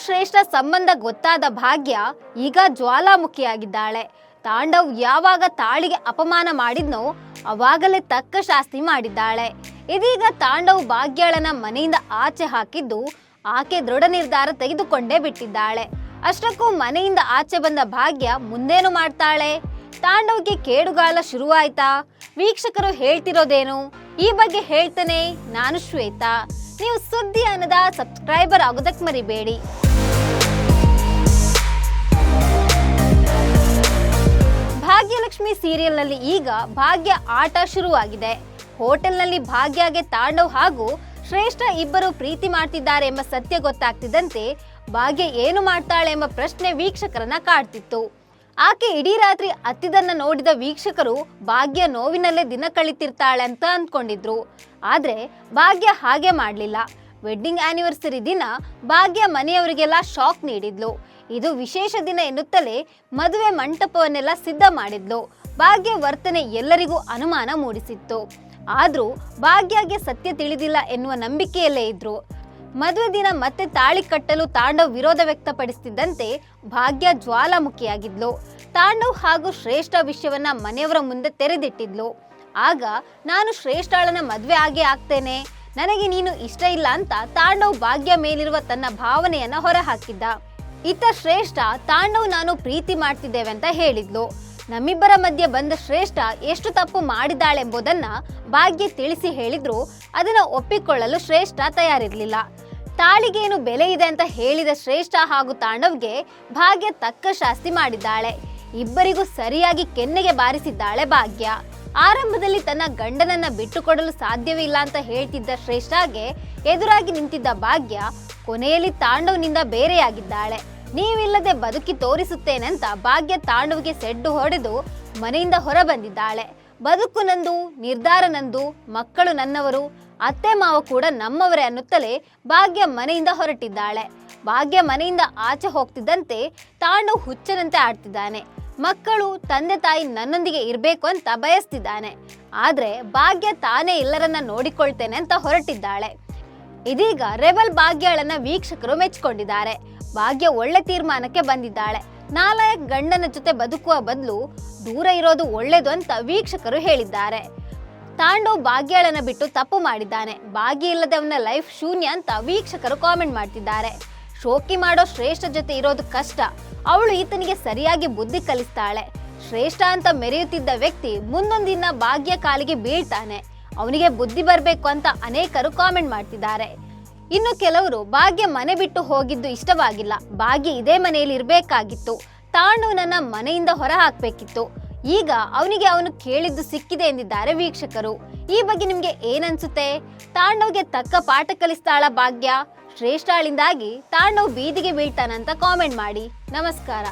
ಶ್ರೇಷ್ಠ ಸಂಬಂಧ ಗೊತ್ತಾದ ಭಾಗ್ಯ ಈಗ ಜ್ವಾಲಾಮುಖಿಯಾಗಿದ್ದಾಳೆ. ತಾಂಡವ್ ಯಾವಾಗ ತಾಳಿಗೆ ಅಪಮಾನ ಮಾಡಿದ್ನೋ ಅವಾಗಲೇ ತಕ್ಕ ಶಾಸ್ತಿ ಮಾಡಿದ್ದಾಳೆ. ಇದೀಗ ತಾಂಡವ್ ಭಾಗ್ಯಳನ್ನ ಮನೆಯಿಂದ ಆಚೆ ಹಾಕಿದ್ದು ಆಕೆ ದೃಢ ನಿರ್ಧಾರ ತೆಗೆದುಕೊಂಡೇ ಬಿಟ್ಟಿದ್ದಾಳೆ. ಅಷ್ಟಕ್ಕೂ ಮನೆಯಿಂದ ಆಚೆ ಬಂದ ಭಾಗ್ಯ ಮುಂದೇನು ಮಾಡ್ತಾಳೆ? ತಾಂಡವ್ಗೆ ಕೇಡುಗಾಲ ಶುರುವಾಯ್ತಾ? ವೀಕ್ಷಕರು ಹೇಳ್ತಿರೋದೇನು? ಈ ಬಗ್ಗೆ ಹೇಳ್ತೇನೆ ನಾನು ಶ್ವೇತಾ. ನೀವು ಸುದ್ದಿ ಅನ್ನದ ಸಬ್ಸ್ಕ್ರೈಬರ್ ಆಗೋದಕ್ಕೆ ಮರಿಬೇಡಿ. ಭಾಗ್ಯಲಕ್ಷ್ಮಿ ಸೀರಿಯಲ್ನಲ್ಲಿ ಈಗ ಭಾಗ್ಯ ಆಟ ಶುರುವಾಗಿದೆ. ಹೋಟೆಲ್ನಲ್ಲಿ ಭಾಗ್ಯಗೆ ತಾಂಡವ್ ಹಾಗೂ ಶ್ರೇಷ್ಠ ಇಬ್ಬರು ಪ್ರೀತಿ ಮಾಡ್ತಿದ್ದಾರೆ ಎಂಬ ಸತ್ಯ ಗೊತ್ತಾಗ್ತಿದ್ದಂತೆ ಭಾಗ್ಯ ಏನು ಮಾಡ್ತಾಳೆ ಎಂಬ ಪ್ರಶ್ನೆ ವೀಕ್ಷಕರನ್ನ ಕಾಡ್ತಿತ್ತು. ಆಕೆ ಇಡೀ ರಾತ್ರಿ ಅತ್ತಿದನ್ನ ನೋಡಿದ ವೀಕ್ಷಕರು ಭಾಗ್ಯ ನೋವಿನಲ್ಲೇ ದಿನ ಕಳೀತಿರ್ತಾಳೆ ಅಂತ ಅಂದ್ಕೊಂಡಿದ್ರು. ಆದ್ರೆ ಭಾಗ್ಯ ಹಾಗೆ ಮಾಡಲಿಲ್ಲ. ವೆಡ್ಡಿಂಗ್ ಆನಿವರ್ಸರಿ ದಿನ ಭಾಗ್ಯ ಮನೆಯವರಿಗೆಲ್ಲ ಶಾಕ್ ನೀಡಿದ್ಲು. ಇದು ವಿಶೇಷ ದಿನ ಎನ್ನುತ್ತಲೇ ಮದುವೆ ಮಂಟಪವನ್ನೆಲ್ಲ ಸಿದ್ಧ ಮಾಡಿದ್ಲು. ಭಾಗ್ಯ ವರ್ತನೆ ಎಲ್ಲರಿಗೂ ಅನುಮಾನ ಮೂಡಿಸಿತ್ತು. ಆದ್ರೂ ಭಾಗ್ಯಗೆ ಸತ್ಯ ತಿಳಿದಿಲ್ಲ ಎನ್ನುವ ನಂಬಿಕೆಯಲ್ಲೇ ಇದ್ರು. ಮದುವೆ ದಿನ ಮತ್ತೆ ತಾಳಿ ಕಟ್ಟಲು ತಾಂಡವ್ ವಿರೋಧ ವ್ಯಕ್ತಪಡಿಸುತ್ತಿದ್ದಂತೆ ಭಾಗ್ಯ ಜ್ವಾಲಾಮುಖಿಯಾಗಿದ್ಲು. ತಾಂಡವ್ ಹಾಗೂ ಶ್ರೇಷ್ಠ ವಿಷಯವನ್ನ ಮನೆಯವರ ಮುಂದೆ ತೆರೆದಿಟ್ಟಿದ್ಲು. ಆಗ ನಾನು ಶ್ರೇಷ್ಠಳನ್ನ ಮದುವೆ ಆಗೇ ಆಗ್ತೇನೆ, ನನಗೆ ನೀನು ಇಷ್ಟ ಇಲ್ಲ ಅಂತ ತಾಂಡವ್ ಭಾಗ್ಯ ಮೇಲಿರುವ ತನ್ನ ಭಾವನೆಯನ್ನ ಹೊರಹಾಕಿದ್ದ. ಇತ್ತ ಶ್ರೇಷ್ಠ ತಾಂಡವ್ ನಾನು ಪ್ರೀತಿ ಮಾಡ್ತಿದ್ದೇವೆ ಅಂತ ಹೇಳಿದ್ಲು. ನಮ್ಮಿಬ್ಬರ ಮಧ್ಯೆ ಬಂದ ಶ್ರೇಷ್ಠ ಎಷ್ಟು ತಪ್ಪು ಮಾಡಿದಾಳೆಂಬುದನ್ನ ಭಾಗ್ಯ ತಿಳಿಸಿ ಹೇಳಿದ್ರು ಅದನ್ನ ಒಪ್ಪಿಕೊಳ್ಳಲು ಶ್ರೇಷ್ಠ ತಯಾರಿರ್ಲಿಲ್ಲ. ತಾಳಿಗೇನು ಬೆಲೆ ಇದೆ ಅಂತ ಹೇಳಿದ ಶ್ರೇಷ್ಠ ಹಾಗೂ ತಾಂಡವ್ಗೆ ಭಾಗ್ಯ ತಕ್ಕ ಶಾಸ್ತಿ ಮಾಡಿದ್ದಾಳೆ. ಇಬ್ಬರಿಗೂ ಸರಿಯಾಗಿ ಕೆನ್ನೆಗೆ ಬಾರಿಸಿದ್ದಾಳೆ ಭಾಗ್ಯ. ಆರಂಭದಲ್ಲಿ ತನ್ನ ಗಂಡನನ್ನ ಬಿಟ್ಟುಕೊಡಲು ಸಾಧ್ಯವಿಲ್ಲ ಅಂತ ಹೇಳ್ತಿದ್ದ ಶ್ರೇಷ್ಠಗೆ ಎದುರಾಗಿ ನಿಂತಿದ್ದ ಭಾಗ್ಯ ಕೊನೆಯಲ್ಲಿ ತಾಂಡವ್ನಿಂದ ಬೇರೆಯಾಗಿದ್ದಾಳೆ. ನೀವಿಲ್ಲದೆ ಬದುಕಿ ತೋರಿಸುತ್ತೇನೆಂತ ಭಾಗ್ಯ ತಾಂಡವ್ಗೆ ಸೆಡ್ಡು ಹೊಡೆದು ಮನೆಯಿಂದ ಹೊರ ಬಂದಿದ್ದಾಳೆ. ಬದುಕು ನಂದು, ನಿರ್ಧಾರ ನಂದು, ಮಕ್ಕಳು ನನ್ನವರು, ಅತ್ತೆ ಮಾವ ಕೂಡ ನಮ್ಮವರೇ ಅನ್ನುತ್ತಲೇ ಭಾಗ್ಯ ಮನೆಯಿಂದ ಹೊರಟಿದ್ದಾಳೆ. ಭಾಗ್ಯ ಮನೆಯಿಂದ ಆಚೆ ಹೋಗ್ತಿದ್ದಂತೆ ತಾಂಡವ್ ಹುಚ್ಚನಂತೆ ಆಡ್ತಿದ್ದಾನೆ. ಮಕ್ಕಳು, ತಂದೆ ತಾಯಿ ನನ್ನೊಂದಿಗೆ ಇರಬೇಕು ಅಂತ ಬಯಸ್ತಿದ್ದಾನೆ. ಆದ್ರೆ ಭಾಗ್ಯ ತಾನೇ ಎಲ್ಲರನ್ನ ನೋಡಿಕೊಳ್ತೇನೆ ಅಂತ ಹೊರಟಿದ್ದಾಳೆ. ಇದೀಗ ರೆಬಲ್ ಭಾಗ್ಯಳನ್ನ ವೀಕ್ಷಕರು ಮೆಚ್ಚಿಕೊಂಡಿದ್ದಾರೆ. ಭಾಗ್ಯ ಒಳ್ಳೆ ತೀರ್ಮಾನಕ್ಕೆ ಬಂದಿದ್ದಾಳೆ. ನಾಲಾಯಕ್ ಗಂಡನ ಜೊತೆ ಬದುಕುವ ಬದಲು ದೂರ ಇರೋದು ಒಳ್ಳೇದು ಅಂತ ವೀಕ್ಷಕರು ಹೇಳಿದ್ದಾರೆ. ತಾಂಡವ್ ಭಾಗ್ಯಳನ್ನ ಬಿಟ್ಟು ತಪ್ಪು ಮಾಡಿದ್ದಾನೆ, ಭಾಗ್ಯ ಇಲ್ಲದೆ ಅವನ ಲೈಫ್ ಶೂನ್ಯ ಅಂತ ವೀಕ್ಷಕರು ಕಾಮೆಂಟ್ ಮಾಡ್ತಿದ್ದಾರೆ. ಶೋಕಿ ಮಾಡೋ ಶ್ರೇಷ್ಠ ಜೊತೆ ಇರೋದು ಕಷ್ಟ, ಅವಳು ಈತನಿಗೆ ಸರಿಯಾಗಿ ಬುದ್ಧಿ ಕಲಿಸ್ತಾಳೆ. ಶ್ರೇಷ್ಠ ಅಂತ ಮೆರೆಯುತ್ತಿದ್ದ ವ್ಯಕ್ತಿ ಮುಂದೊಂದಿನ ಭಾಗ್ಯ ಕಾಲಿಗೆ ಬೀಳ್ತಾನೆ, ಅವನಿಗೆ ಬುದ್ಧಿ ಬರಬೇಕು ಅಂತ ಅನೇಕರು ಕಾಮೆಂಟ್ ಮಾಡ್ತಿದ್ದಾರೆ. ಇನ್ನು ಕೆಲವರು ಭಾಗ್ಯ ಮನೆ ಬಿಟ್ಟು ಹೋಗಿದ್ದು ಇಷ್ಟವಾಗಿಲ್ಲ, ಭಾಗ್ಯ ಇದೇ ಮನೆಯಲ್ಲಿ ಇರಬೇಕಾಗಿತ್ತು, ತಾಂಡವನನ್ನ ಮನೆಯಿಂದ ಹೊರ ಹಾಕ್ಬೇಕಿತ್ತು, ಈಗ ಅವನಿಗೆ ಅವನು ಕೇಳಿದ್ದು ಸಿಕ್ಕಿದೆ ಎಂದಿದ್ದಾರೆ ವೀಕ್ಷಕರು. ಈ ಬಗ್ಗೆ ನಿಮ್ಗೆ ಏನನ್ಸುತ್ತೆ? ತಾಂಡವ್ಗೆ ತಕ್ಕ ಪಾಠ ಕಲಿಸ್ತಾಳ ಭಾಗ್ಯ? ಶ್ರೇಷ್ಠಾಳಿಂದಾಗಿ ತಾಂಡವ್ ಬೀದಿಗೆ ಬೀಳ್ತಾನಂತ ಕಾಮೆಂಟ್ ಮಾಡಿ. ನಮಸ್ಕಾರ.